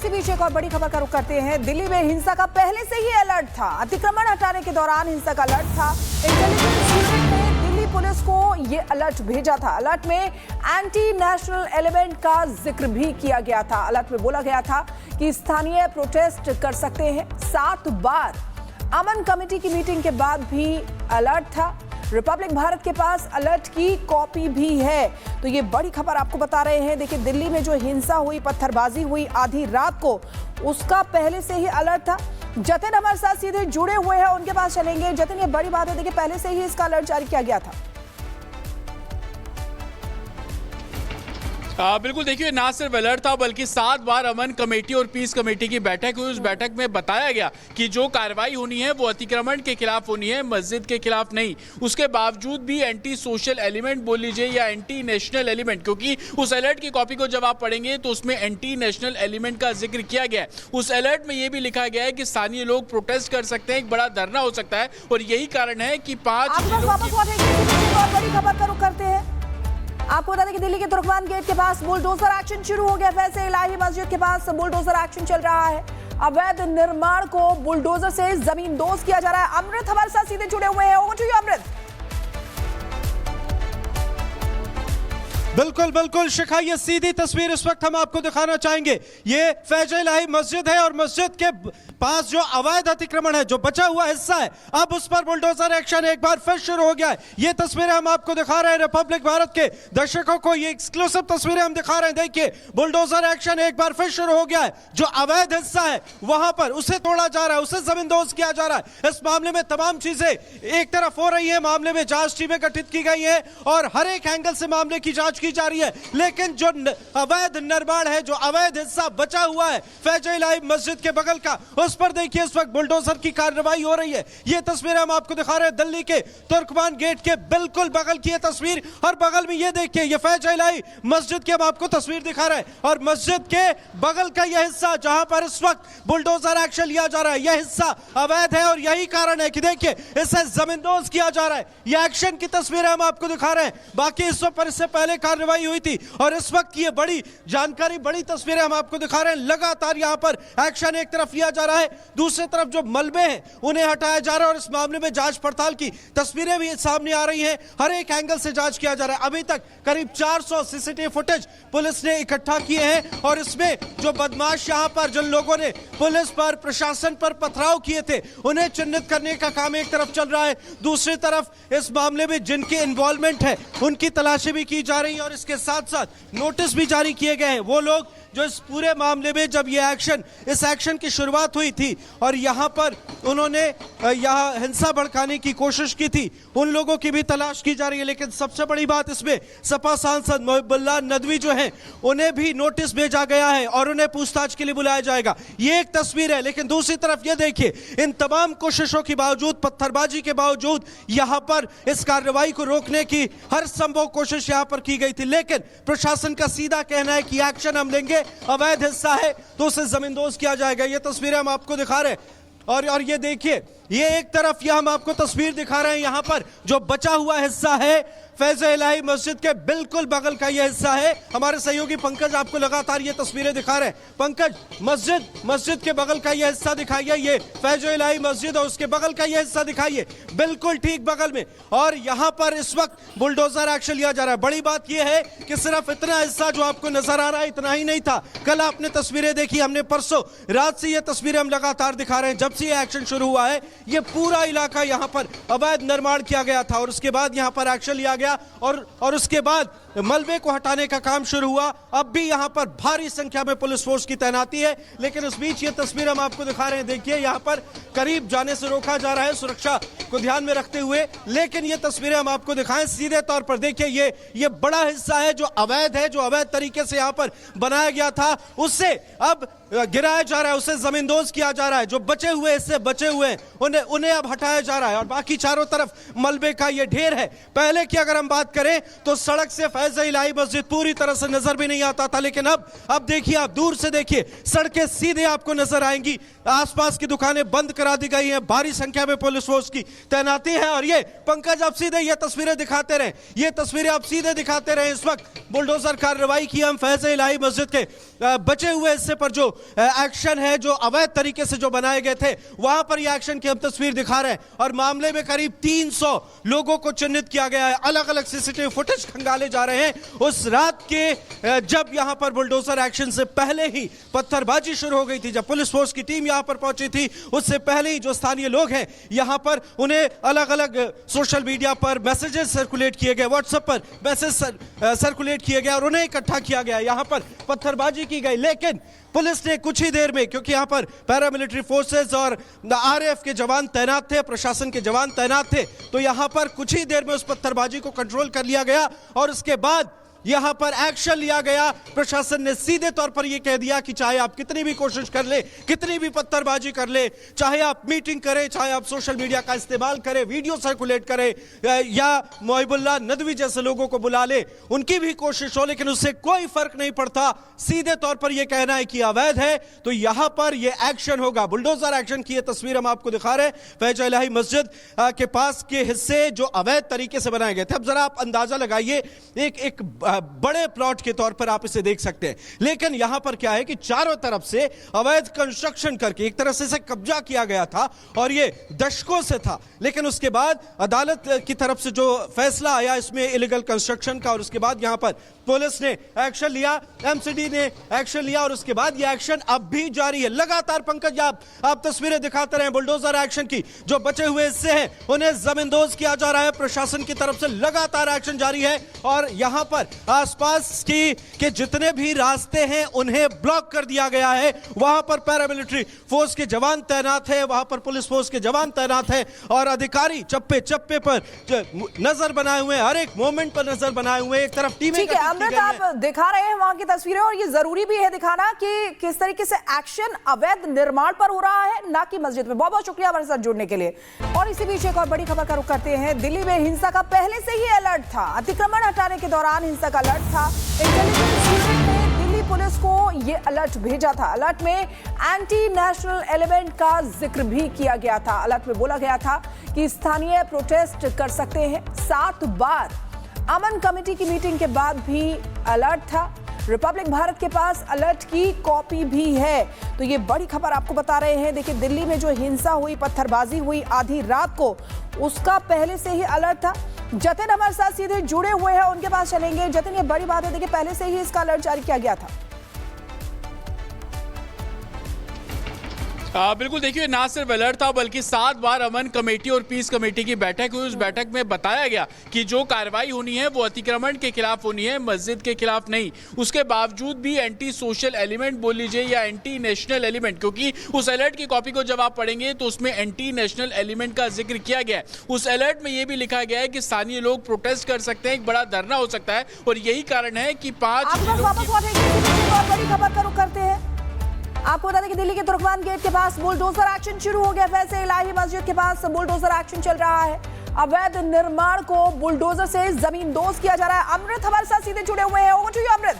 इसी बीच एक और बड़ी खबर का रुख करते हैं। दिल्ली में हिंसा का पहले से ही अलर्ट था। अतिक्रमण हटाने के दौरान हिंसा का अलर्ट था। इंटेलिजेंस यूनिट ने दिल्ली पुलिस को यह अलर्ट भेजा था। अलर्ट में एंटी नेशनल एलिमेंट का जिक्र भी किया गया था। अलर्ट में बोला गया था कि स्थानीय प्रोटेस्ट कर सकते हैं। 7 बार अमन कमेटी की मीटिंग के बाद भी अलर्ट था। रिपब्लिक भारत के पास अलर्ट की कॉपी भी है। तो ये बड़ी खबर आपको बता रहे हैं। देखिए, दिल्ली में जो हिंसा हुई, पत्थरबाजी हुई आधी रात को, उसका पहले से ही अलर्ट था। जतिन हमारे साथ सीधे जुड़े हुए हैं, उनके पास चलेंगे। जतिन, ये बड़ी बात है, देखिए पहले से ही इसका अलर्ट जारी किया गया था। बिल्कुल, देखिए ना सिर्फ अलर्ट था बल्कि 7 बार अमन कमेटी और पीस कमेटी की बैठक हुई। उस बैठक में बताया गया कि जो कार्रवाई होनी है वो अतिक्रमण के खिलाफ होनी है, मस्जिद के खिलाफ नहीं। उसके बावजूद भी एंटी सोशल एलिमेंट बोल लीजिए या एंटी नेशनल एलिमेंट, क्योंकि उस अलर्ट की कॉपी को जब आप पढ़ेंगे तो उसमें एंटी नेशनल एलिमेंट का जिक्र किया गया है। उस अलर्ट में ये भी लिखा गया है कि स्थानीय लोग प्रोटेस्ट कर सकते हैं, एक बड़ा धरना हो सकता है। और यही कारण है कि 5 बड़ी खबर का रुख करते हैं। आपको बता दें कि दिल्ली के तुर्कमान गेट के पास बुलडोजर एक्शन शुरू हो गया। फैज़ल इलाही मस्जिद के पास बुलडोजर एक्शन चल रहा है। अवैध निर्माण को बुलडोजर से जमींदोज किया जा रहा है। अमृत हमारे साथ सीधे जुड़े हुए हैं। ओवर टू यू अमृत। बिल्कुल बिल्कुल शिखा, ये सीधी तस्वीर इस वक्त हम आपको दिखाना चाहेंगे। ये फैज़ल इलाही मस्जिद है और मस्जिद के पास जो अवैध अतिक्रमण है, जो बचा हुआ हिस्सा है, अब उस पर बुलडोजर एक्शन एक बार फिर शुरू हो गया है। ये तस्वीरें हम आपको दिखा रहे हैं। रिपब्लिक भारत के दर्शकों को ये एक्सक्लूसिव तस्वीरें हम दिखा रहे हैं। देखिए, बुलडोजर एक्शन एक बार फिर शुरू हो गया है। जो अवैध हिस्सा है वहां पर उसे तोड़ा जा रहा है, उसे जमींदोज किया जा रहा है। इस मामले में तमाम चीजें एक तरफ हो रही है। मामले में जांच टीमें गठित की गई है और हर एक एंगल से मामले की जांच की जा रही है। लेकिन जो अवैध निर्माण है, जो अवैध हिस्सा बचा हुआ है फैज़ल इलाही मस्जिद के बगल का, उस पर देखिए इस वक्त बुलडोजर की कार्रवाई हो रही है। ये तस्वीर हम आपको दिखा रहे हैं दिल्ली के तुर्कमान गेट के बिल्कुल बगल की ये तस्वीर। और बगल में ये देखिए, ये फैज़ल इलाही मस्जिद की हम आपको तस्वीर दिखा रहे हैं और मस्जिद के बगल का यह हिस्सा जहां पर इस वक्त बुलडोजर एक्शन लिया जा रहा है, यह हिस्सा अवैध है और यही कारण है कि देखिए इसे जमींदोज किया जा रहा है। यह एक्शन की तस्वीर हम आपको दिखा रहे हैं। बाकी हिस्सों पर इससे पहले कार्रवाई हुई थी और इस वक्त ये बड़ी जानकारी, बड़ी तस्वीरें हम आपको दिखा रहे हैं। लगातार यहां पर एक्शन एक तरफ लिया जा रहा है, दूसरी तरफ जो मलबे हैं उन्हें हटाया जा रहा है और इस मामले में जांच पड़ताल की तस्वीरें भी सामने आ रही हैं। हर एक एंगल से जांच किया जा रहा है। अभी तक करीब 400 सीसीटीवी फुटेज पुलिस ने इकट्ठा किए हैं और इसमें जो बदमाश यहां पर, जिन लोगों ने पुलिस पर, प्रशासन पर पथराव किए थे, उन्हें चिन्हित करने का काम एक तरफ चल रहा है। दूसरी तरफ इस मामले में जिनके इन्वॉल्वमेंट है उनकी तलाशी भी की जा रही है और इसके साथ साथ नोटिस भी जारी किए गए हैं। वो लोग जो इस पूरे मामले में, जब ये इस एक्शन की शुरुआत हुई थी और यहां पर उन्होंने यहां हिंसा भड़काने की कोशिश की थी, उन लोगों की भी तलाश की जा रही है। लेकिन सबसे बड़ी बात इसमें सपा सांसद मोहिबुल्लाह नदवी जो हैं, उन्हें भी नोटिस भेजा गया है और उन्हें पूछताछ के लिए बुलाया जाएगा। ये एक तस्वीर है। लेकिन दूसरी तरफ ये देखिए, इन तमाम कोशिशों के बावजूद, पत्थरबाजी के बावजूद, यहां पर इस कार्रवाई को रोकने की हर संभव कोशिश यहां पर की गई थी। लेकिन प्रशासन का सीधा कहना है कि एक्शन हम लेंगे, अवैध हिस्सा है तो उसे जमींदोज किया जाएगा। ये तस्वीरें हम आपको दिखा रहे हैं और ये देखिए, ये एक तरफ यह हम आपको तस्वीर दिखा रहे हैं। यहां पर जो बचा हुआ हिस्सा है फैज़ल इलाही मस्जिद के बिल्कुल बगल का यह हिस्सा है। हमारे सहयोगी पंकज आपको लगातार ये तस्वीरें दिखा रहे हैं। पंकज, मस्जिद के बगल का यह हिस्सा दिखाइए। ये फैज़ल इलाही मस्जिद और उसके बगल का यह हिस्सा दिखाइए, बिल्कुल ठीक बगल में। और यहां पर इस वक्त बुलडोजर एक्शन लिया जा रहा है। बड़ी बात यह है कि सिर्फ इतना हिस्सा जो आपको नजर आ रहा है इतना ही नहीं था। कल आपने तस्वीरें देखी, हमने परसों रात से ये तस्वीरें हम लगातार दिखा रहे हैं। जब से ये एक्शन शुरू हुआ है, ये पूरा इलाका यहां पर अवैध निर्माण किया गया था और उसके बाद यहां पर एक्शन लिया गया और उसके बाद मलबे को हटाने का काम शुरू हुआ। अब भी यहां पर भारी संख्या में पुलिस फोर्स की तैनाती है। लेकिन इस बीच ये तस्वीर हम आपको दिखा रहे हैं। देखिए, यहां पर करीब जाने से रोका जा रहा है सुरक्षा को ध्यान में रखते हुए। लेकिन ये तस्वीरें हम आपको दिखाएं सीधे तौर पर। देखिए, ये बड़ा हिस्सा है जो अवैध है, जो अवैध तरीके से यहां पर बनाया गया था, उससे अब गिराया जा रहा है, उसे जमींदोज किया जा रहा है। जो बचे हुए हिस्से बचे हुए हैं उन्हें अब हटाया जा रहा है और बाकी चारों तरफ मलबे का ये ढेर है। पहले की अगर हम बात करें तो सड़क से फैज इलाही मस्जिद पूरी तरह से नजर भी नहीं आता था, लेकिन अब देखिए, आप दूर से देखिए, सड़कें सीधे आपको नजर आएंगी, आसपास की दुकानें बंद करा दी गई हैं, भारी संख्या में पुलिस फोर्स की तैनाती है। और ये पंकज, आप सीधे ये तस्वीरें दिखाते रहे, ये तस्वीरें आप सीधे दिखाते रहे। इस वक्त बुलडोजर कार्रवाई की हम फैज इलाही मस्जिद के बचे हुए हिस्से पर जो एक्शन है, जो अवैध तरीके से जो बनाए गए थे, वहां पर ये एक्शन की हम तस्वीर दिखा रहे हैं। और मामले में करीब 300 लोगों को चिन्हित किया गया है, अलग अलग सीसीटीवी फुटेज खंगाले जा रहे हैं। उस रात के जब यहां पर बुलडोजर एक्शन से पहले ही पत्थरबाजी शुरू हो गई थी, जब पुलिस फोर्स की टीम यहां पर पहुंची थी, उससे पहले ही जो स्थानीय लोग हैं यहां पर, उन्हें अलग अलग सोशल मीडिया पर मैसेजेस सर्कुलेट किए गए, व्हाट्सएप पर मैसेज सर्कुलेट किए गए और उन्हें इकट्ठा किया गया। यहां पर पत्थरबाजी की गई, लेकिन पुलिस ने कुछ ही देर में, क्योंकि यहां पर पैरामिलिट्री फोर्सेस और आरएएफ के जवान तैनात थे, प्रशासन के जवान तैनात थे, तो यहां पर कुछ ही देर में उस पत्थरबाजी को कंट्रोल कर लिया गया और उसके बाद यहां पर एक्शन लिया गया। प्रशासन ने सीधे तौर पर यह कह दिया कि चाहे आप कितनी भी कोशिश कर ले, कितनी भी पत्थरबाजी कर ले, चाहे आप मीटिंग करें, चाहे आप सोशल मीडिया का इस्तेमाल करें, वीडियो सर्कुलेट करें या मोहिबुल्लाह नदवी जैसे लोगों को बुला ले, उनकी भी कोशिश हो, लेकिन उससे कोई फर्क नहीं पड़ता। सीधे तौर पर यह कहना है कि अवैध है, तो यहां पर यह एक्शन होगा। बुलडोजर एक्शन की यह तस्वीर हम आपको दिखा रहे हैं, फैज इलाही मस्जिद के पास के हिस्से जो अवैध तरीके से बनाए गए थे। अब जरा आप अंदाजा लगाइए, एक बड़े प्लॉट के तौर पर आप इसे देख सकते हैं, लेकिन यहां पर क्या है कि चारों तरफ से अवैध कंस्ट्रक्शन करके एक तरह से इसे कब्जा किया गया था और ये दशकों से था। लेकिन उसके बाद अदालत की तरफ से जो फैसला आया इसमें इलीगल कंस्ट्रक्शन का, और उसके बाद यहां पर पुलिस ने एक्शन लिया, एमसीडी ने एक्शन लिया और उसके बाद यह एक्शन अब भी जारी है लगातार। पंकज, आप तस्वीरें दिखाते रहे बुलडोजर एक्शन की, जो बचे हुए हिस्से हैं उन्हें जमींदोज किया जा रहा है, प्रशासन की तरफ से लगातार एक्शन जारी है और यहां पर आसपास के जितने भी रास्ते हैं उन्हें ब्लॉक कर दिया गया है। वहां पर पैरामिलिट्री फोर्स के जवान तैनात है, वहां पर पुलिस फोर्स के जवान तैनात है और अधिकारी चप्पे चप्पे पर नजर बनाए हुए, हर एक मोमेंट पर नजर बनाए हुए। एक तरफ टीमें, अमृत, आप दिखा रहे हैं वहां की तस्वीरें और ये जरूरी भी है दिखाना कि किस तरीके से एक्शन अवैध निर्माण पर हो रहा है, ना कि मस्जिद में। बहुत बहुत शुक्रिया हमारे साथ जुड़ने के लिए। और इसी बीच एक और बड़ी खबर का रुख करते हैं। दिल्ली में हिंसा का पहले से ही अलर्ट था, अतिक्रमण हटाने के दौरान हिंसा का अलर्ट था। इंटेलिजेंस यूनिट ने दिल्ली पुलिस को ये अलर्ट भेजा था। अलर्ट में एंटी नेशनल एलिमेंट का जिक्र भी किया गया था। अलर्ट में बोला गया था कि स्थानीय प्रोटेस्ट कर सकते हैं। 7 बार अमन कमेटी की मीटिंग के बाद भी अलर्ट था। रिपब्लिक भारत के पास अलर्ट की कॉपी भी है। तो ये बड़ी खबर आपको बता रहे हैं। देखिए, दिल्ली में जो हिंसा हुई, पत्थरबाजी हुई आधी रात को, उसका पहले से ही अलर्ट था। जतिन हमारे साथ सीधे जुड़े हुए हैं, उनके पास चलेंगे। जतिन, ये बड़ी बात है, देखिए पहले से ही इसका अलर्ट जारी किया गया था। बिल्कुल, देखिए ना सिर्फ अलर्ट था बल्कि 7 बार अमन कमेटी और पीस कमेटी की बैठक हुई। उस बैठक में बताया गया कि जो कार्रवाई होनी है वो अतिक्रमण के खिलाफ होनी है, मस्जिद के खिलाफ नहीं। उसके बावजूद भी एंटी सोशल एलिमेंट बोल लीजिए या एंटी नेशनल एलिमेंट, क्योंकि उस अलर्ट की कॉपी को जब आप पढ़ेंगे तो उसमें एंटी नेशनल एलिमेंट का जिक्र किया गया है। उस अलर्ट में यह भी लिखा गया है कि स्थानीय लोग प्रोटेस्ट कर सकते हैं, एक बड़ा धरना हो सकता है और यही कारण है कि 5 बड़ी खबर का रुख करते हैं। आपको बता दें कि दिल्ली के तुर्कमान गेट के पास बुलडोजर एक्शन शुरू हो गया। फैज इलाही मस्जिद के पास बुलडोजर एक्शन चल रहा है। अवैध निर्माण को बुलडोजर से जमींदोज किया जा रहा है। अमृत हमारे साथ सीधे जुड़े हुए हैं। Over to you Amrit.